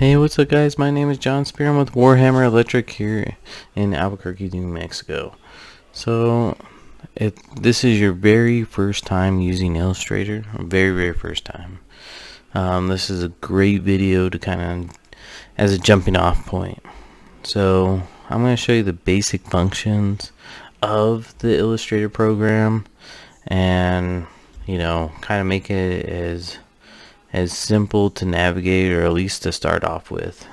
Hey, what's up guys? My name is John Spear. I'm with Warhammer Electric here in Albuquerque, New Mexico. So, this is your very first time using Illustrator, very first time. This is a great video to kind of, as a jumping off point. So, I'm going to show you the basic functions of the Illustrator program and, kind of make it as simple to navigate, or at least to start off with.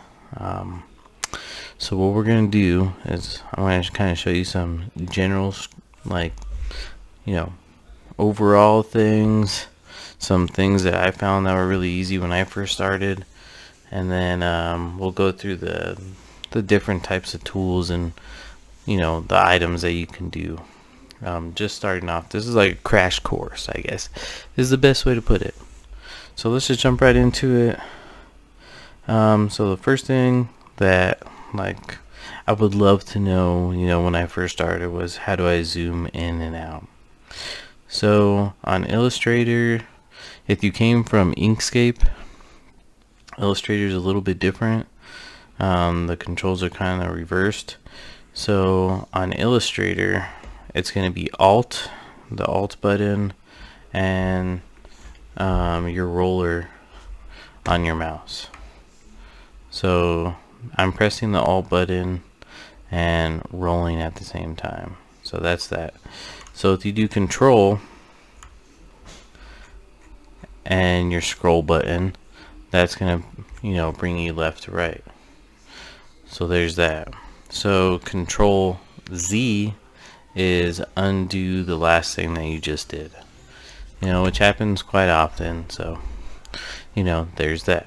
So what we're going to do is I'm going to kind of show you some general, overall things, some things that I found that were really easy when I first started, and then we'll go through the different types of tools and the items that you can do. Just starting off, this is like a crash course, I guess is the best way to put it. So let's just jump right into it. So the first thing that I would love to know, when I first started, was how do I zoom in and out? So on Illustrator, if you came from Inkscape, Illustrator is a little bit different. The controls are kind of reversed. So on Illustrator, it's going to be Alt, the Alt button, and your roller on your mouse. So I'm pressing the Alt button and rolling at the same time. So that's that. So if you do Control and your scroll button, that's gonna bring you left to right. So there's that. So Control Z is undo the last thing that you just did, which happens quite often. So there's that.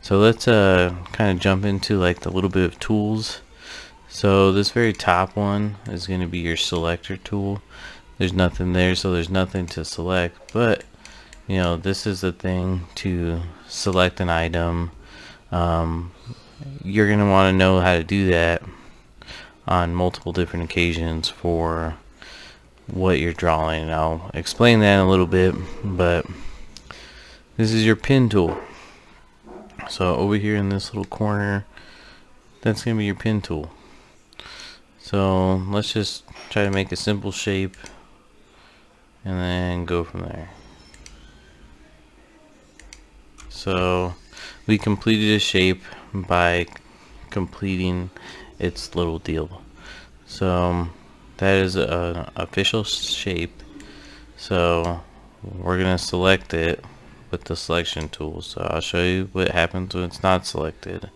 So let's kind of jump into the little bit of tools. So this very top one is going to be your selector tool. There's nothing there, so there's nothing to select, but this is the thing to select an item. You're going to want to know how to do that on multiple different occasions for what you're drawing. And I'll explain that in a little bit, but this is your pen tool. So over here in this little corner, that's going to be your pen tool. So let's just try to make a simple shape and then go from there. So we completed a shape by completing its little deal. So that is an official shape. So we're going to select it with the selection tool. So I'll show you what happens when it's not selected,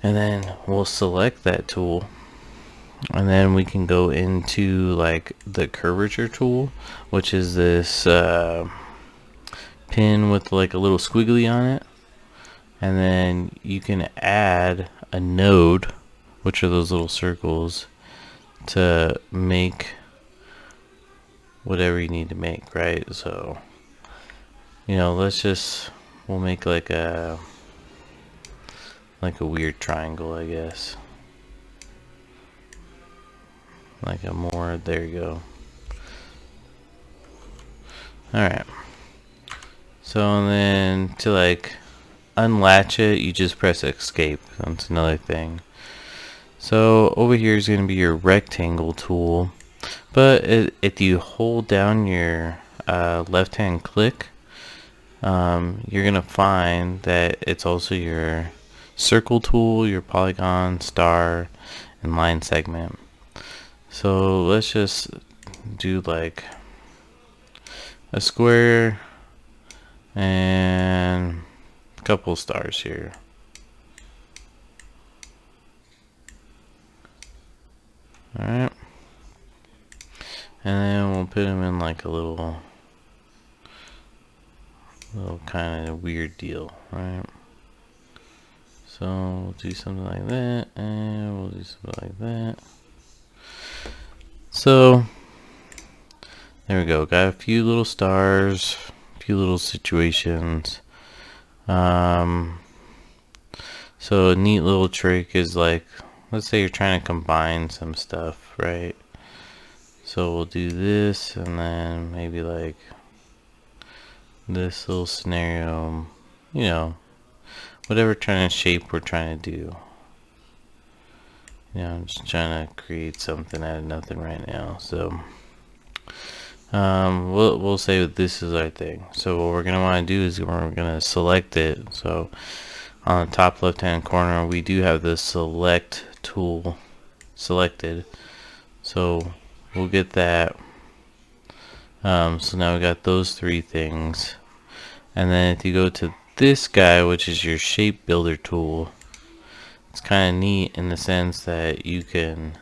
and then we'll select that tool, and then we can go into the curvature tool, which is this pin with a little squiggly on it, and then you can add a node, which are those little circles, to make whatever you need to make, right? So we'll make a weird triangle, I guess. There you go. Alright. So then to unlatch it, you just press escape. That's another thing. So over here is going to be your rectangle tool. But if you hold down your left hand click, you're gonna find that it's also your circle tool, your polygon, star, and line segment. So let's just do a square and a couple stars here. Alright, and then we'll put them in a little kind of weird deal, right? So we'll do something like that, and we'll do something like that. So there we go. Got a few little stars, a few little situations. So a neat little trick is let's say you're trying to combine some stuff, right? So we'll do this, and then maybe this little scenario, whatever kind of shape we're trying to do. I'm just trying to create something out of nothing right now. So we'll say this is our thing. So what we're gonna want to do is we're gonna select it. So on the top left hand corner, we do have the select tool selected. So we'll get that. So now we got those three things. And then if you go to this guy, which is your shape builder tool, it's kind of neat in the sense that you can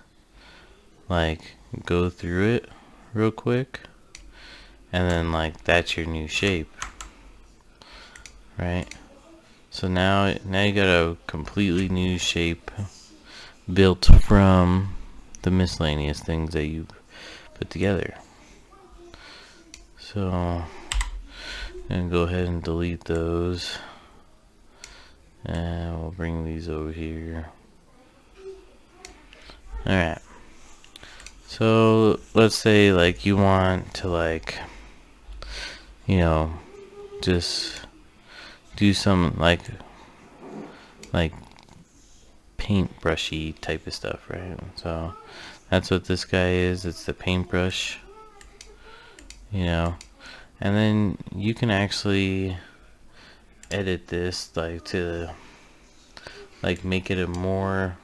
like go through it real quick, and then like that's your new shape, right? So now you got a completely new shape built from the miscellaneous things that you put together. So I'm gonna go ahead and delete those, and we'll bring these over here. Alright, so let's say like you want to like just do some like paintbrushy type of stuff, right? So that's what this guy is. It's the paintbrush, and then you can actually edit this like to like make it a more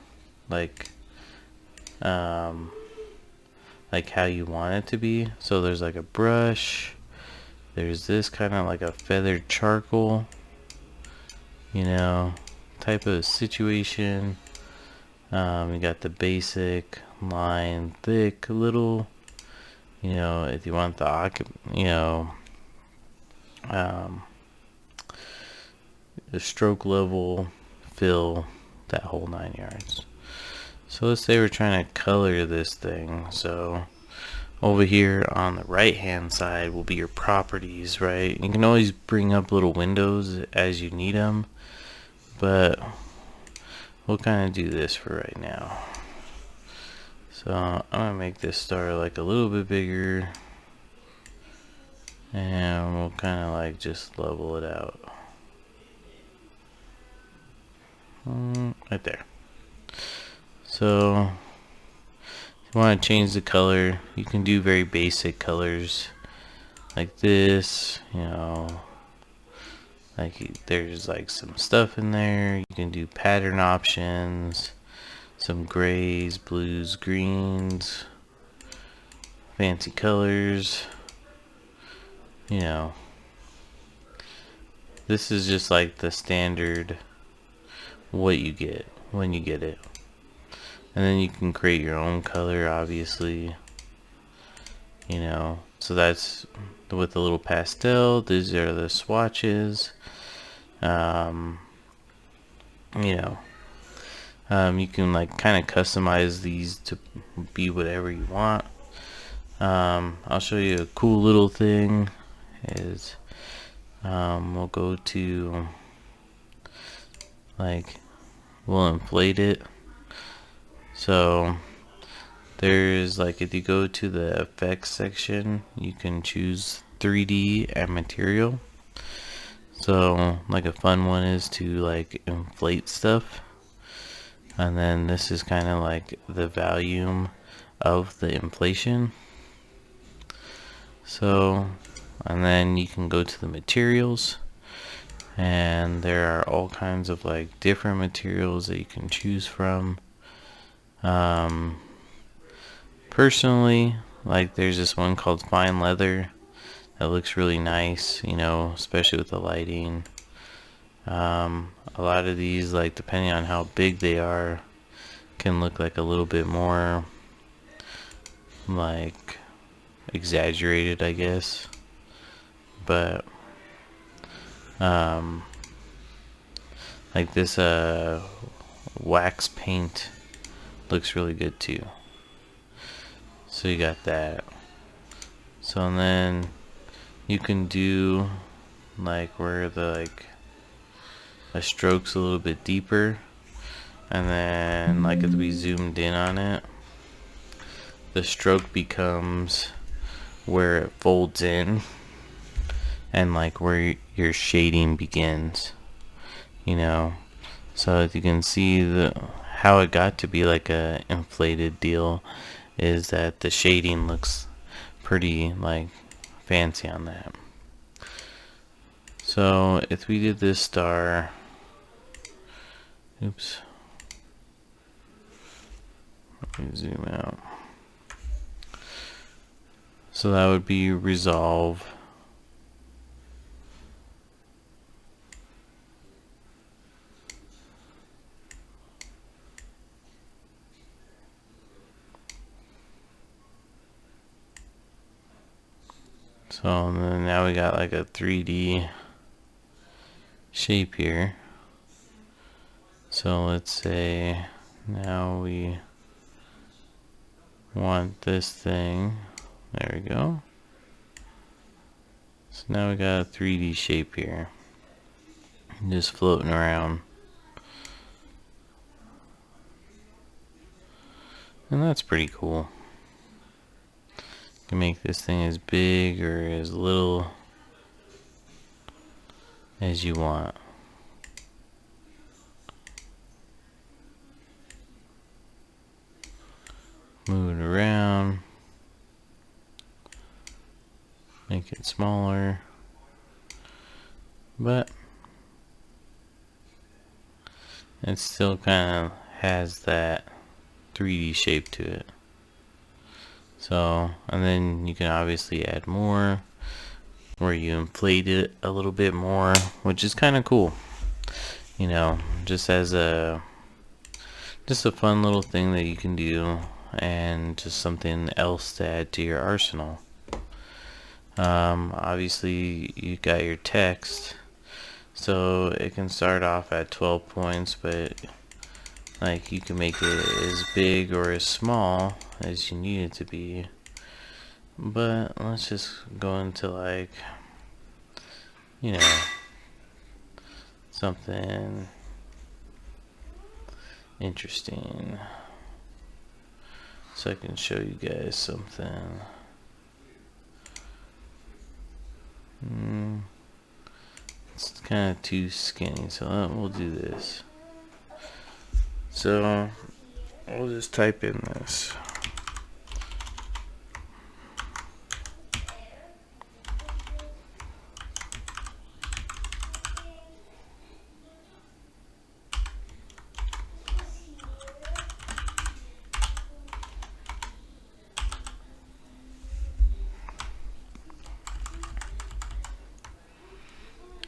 like how you want it to be. So there's like a brush, there's this kind of like a feathered charcoal type of situation. You got the basic, line, thick, little, if you want the the stroke level, fill, that whole 9 yards. So let's say we're trying to color this thing. So over here on the right hand side will be your properties, right? You can always bring up little windows as you need them, but we'll kind of do this for right now. So I'm gonna make this star like a little bit bigger, and we'll kind of like just level it out right there. So if you want to change the color, you can do very basic colors like this, like there's like some stuff in there. You can do pattern options, some grays, blues, greens, fancy colors. This is just like the standard what you get when you get it. And then you can create your own color, obviously. So that's with the little pastel. These are the swatches. You can like kind of customize these to be whatever you want. I'll show you a cool little thing. Is we'll go to we'll inflate it. So there's like, if you go to the effects section, you can choose 3D and material. So like a fun one is to like inflate stuff, and then this is kind of like the volume of the inflation. So, and then you can go to the materials, and there are all kinds of like different materials that you can choose from. Personally, like there's this one called fine leather that looks really nice, especially with the lighting. A lot of these, like depending on how big they are, can look like a little bit more like exaggerated, I guess. But like this wax paint looks really good too. So you got that. So and then you can do like where the stroke's a little bit deeper, and then like if we zoomed in on it, the stroke becomes where it folds in, and like where your shading begins. you know, so as you can see how it got to be like a inflated deal is that the shading looks pretty like fancy on that. So if we did this star, oops, let me zoom out. So that would be resolve. So then now we got like a 3D shape here. So let's say now we want this thing. There we go. So now we got a 3D shape here, just floating around. And that's pretty cool. You can make this thing as big or as little as you want. Move it around. Make it smaller. But it still kind of has that 3D shape to it. So, and then you can obviously add more where you inflate it a little bit more, which is kind of cool, you know, just as a fun little thing that you can do, and just something else to add to your arsenal. Obviously you got your text, so it can start off at 12 points, but like you can make it as big or as small as you need it to be. But let's just go into like, you know, something interesting, so I can show you guys something. It's kind of too skinny, so we'll do this. So I'll just type in this.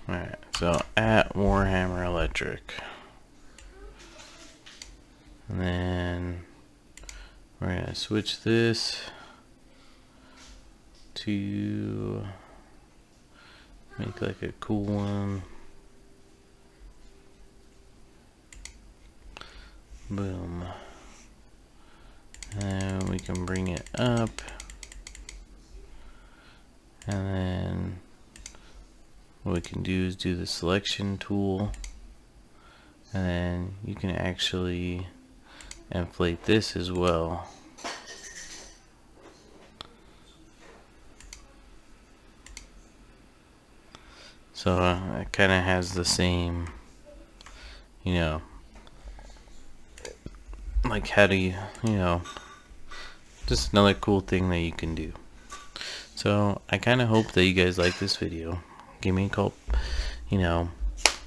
Alright, so at Warhammer Electric. And then we're going to switch this to make like a cool one. Boom. And we can bring it up. And then what we can do is do the selection tool. And then you can actually inflate this as well. So it kind of has the same, you know, like how do you know, just another cool thing that you can do. So I kind of hope that you guys like this video. Give me a call, you know,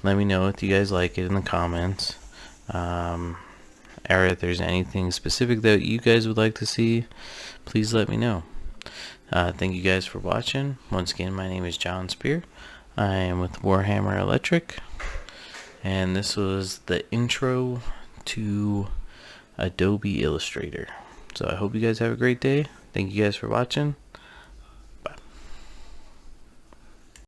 let me know if you guys like it in the comments. Or if there's anything specific that you guys would like to see, please let me know. Thank you guys for watching. Once again, my name is John Spear. I am with Warhammer Electric, and this was the intro to Adobe Illustrator. So I hope you guys have a great day. Thank you guys for watching.